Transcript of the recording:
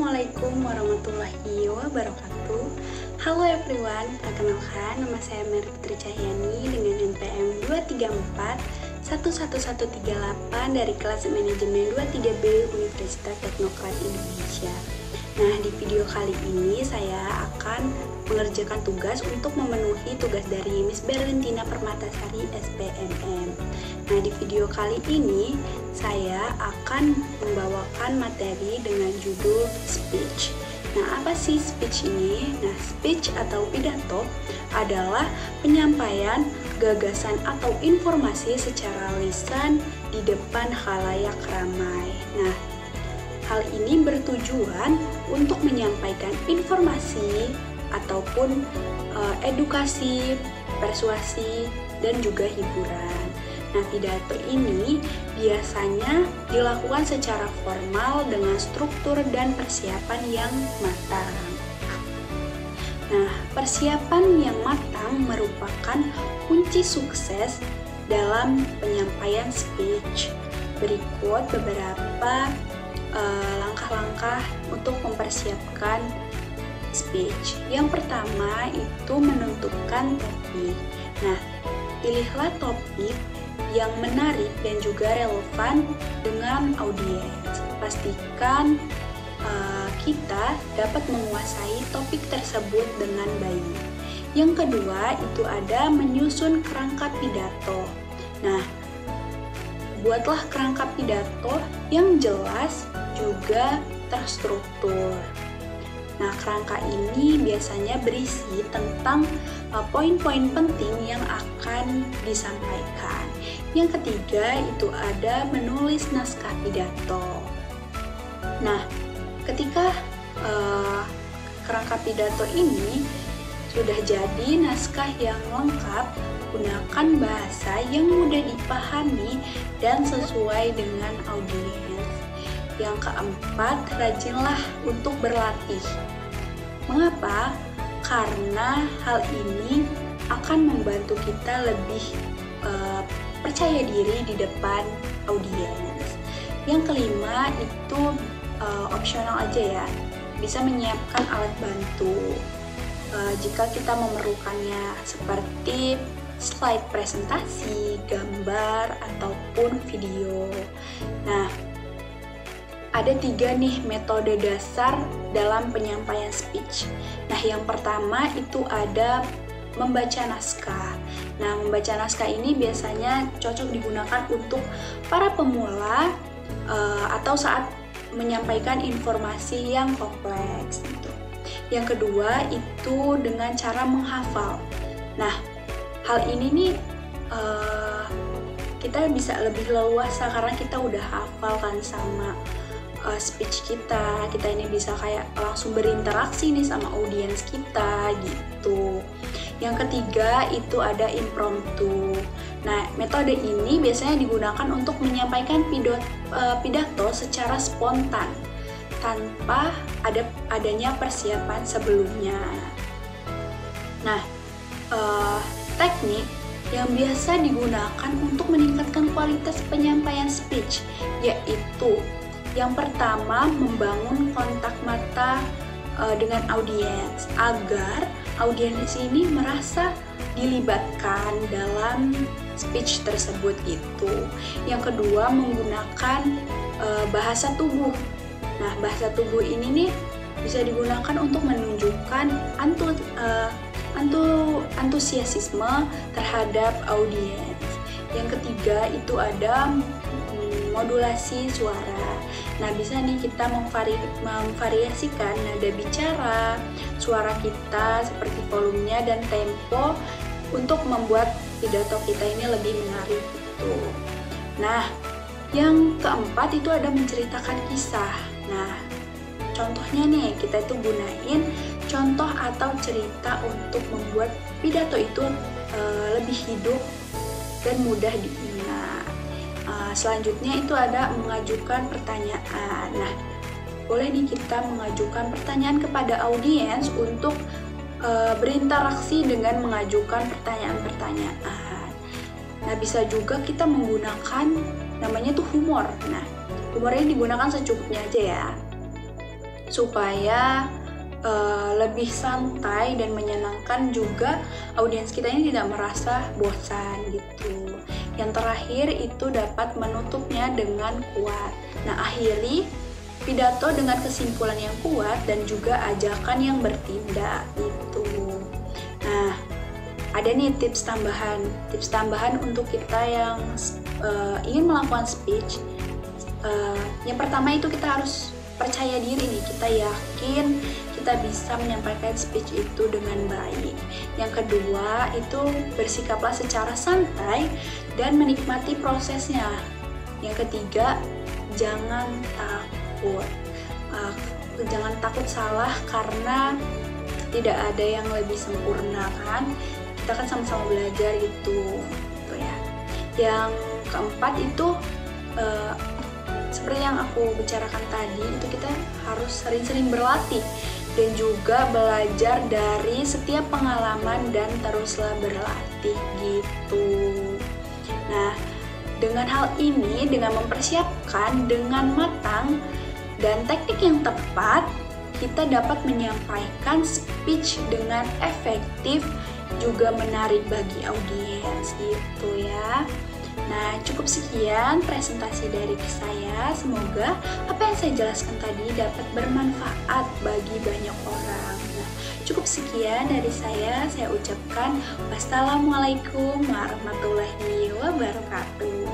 Assalamualaikum warahmatullahi wabarakatuh. Halo everyone, perkenalkan nama saya Mary Putri Cahyani dengan NPM 234-11138 dari kelas manajemen 23B Universitas Teknokrat Indonesia. Nah, di video kali ini saya akan mengerjakan tugas untuk memenuhi tugas dari Miss Berlintina Permatasari SPMM. Nah, di video kali ini saya akan membawakan materi dengan judul speech. Nah, apa sih speech ini? Nah, speech atau pidato adalah penyampaian gagasan atau informasi secara lisan di depan khalayak ramai. Nah, hal ini bertujuan untuk menyampaikan informasi ataupun edukasi, persuasi, dan juga hiburan. Nah, pidato ini biasanya dilakukan secara formal dengan struktur dan persiapan yang matang. Nah, persiapan yang matang merupakan kunci sukses dalam penyampaian speech. Berikut beberapa langkah-langkah untuk mempersiapkan speech. Yang pertama itu menentukan topik. Nah, pilihlah topik yang menarik dan juga relevan dengan audiens. Pastikan kita dapat menguasai topik tersebut dengan baik. Yang kedua itu ada menyusun kerangka pidato. Nah, buatlah kerangka pidato yang jelas juga terstruktur. Nah, kerangka ini biasanya berisi tentang poin-poin penting yang akan disampaikan. Yang ketiga itu ada menulis naskah pidato. Nah, ketika kerangka pidato ini sudah jadi naskah yang lengkap, gunakan bahasa yang mudah dipahami dan sesuai dengan audiens. Yang keempat, rajinlah untuk berlatih. Mengapa? Karena hal ini akan membantu kita lebih percaya diri di depan audiens. Yang kelima itu opsional aja ya, bisa menyiapkan alat bantu jika kita memerlukannya, seperti slide presentasi, gambar, ataupun video. Nah, ada 3 nih metode dasar dalam penyampaian speech. Nah, yang pertama itu ada membaca naskah. Nah, membaca naskah ini biasanya cocok digunakan untuk para pemula atau saat menyampaikan informasi yang kompleks gitu. Yang kedua itu dengan cara menghafal. Nah, hal ini nih kita bisa lebih leluasa karena kita udah hafal kan sama speech kita ini bisa kayak langsung berinteraksi nih sama audiens kita gitu. Yang ketiga itu ada impromptu. Nah, metode ini biasanya digunakan untuk menyampaikan pidato secara spontan tanpa adanya persiapan sebelumnya. Nah, teknik yang biasa digunakan untuk meningkatkan kualitas penyampaian speech yaitu yang pertama, membangun kontak mata dengan audiens agar audiens ini merasa dilibatkan dalam speech tersebut itu. Yang kedua, menggunakan bahasa tubuh. Nah, bahasa tubuh ini nih bisa digunakan untuk menunjukkan antusiasme terhadap audiens. Yang ketiga itu ada modulasi suara. Nah, bisa nih kita memvariasikan nada bicara, suara kita seperti volumenya dan tempo untuk membuat pidato kita ini lebih menarik gitu. Nah, yang keempat itu ada menceritakan kisah. Nah, contohnya nih kita itu gunain contoh atau cerita untuk membuat pidato itu lebih hidup dan mudah diingat. Selanjutnya itu ada mengajukan pertanyaan. Nah, boleh nih kita mengajukan pertanyaan kepada audiens untuk berinteraksi dengan mengajukan pertanyaan-pertanyaan. Nah, bisa juga kita menggunakan namanya tuh humor. Nah, humor ini digunakan secukupnya aja ya. supaya lebih santai dan menyenangkan juga audiens kita ini tidak merasa bosan gitu. Yang terakhir itu dapat menutupnya dengan kuat. Nah, akhiri pidato dengan kesimpulan yang kuat dan juga ajakan yang bertindak gitu. Nah, ada nih tips tambahan untuk kita yang ingin melakukan speech. Yang pertama itu kita harus percaya diri nih, kita yakin kita bisa menyampaikan speech itu dengan baik. Yang kedua itu bersikaplah secara santai dan menikmati prosesnya. Yang ketiga, jangan takut. Jangan takut salah karena tidak ada yang lebih sempurna kan. Kita kan sama-sama belajar gitu ya. Yang keempat itu seperti yang aku bicarakan tadi, itu kita harus sering-sering berlatih dan juga belajar dari setiap pengalaman dan teruslah berlatih gitu. Nah, dengan hal ini, dengan mempersiapkan dengan matang dan teknik yang tepat, kita dapat menyampaikan speech dengan efektif, juga menarik bagi audiens gitu ya. Nah, cukup sekian presentasi dari saya. Semoga apa yang saya jelaskan tadi dapat bermanfaat bagi banyak orang. Nah, cukup sekian dari saya ucapkan wassalamualaikum warahmatullahi wabarakatuh.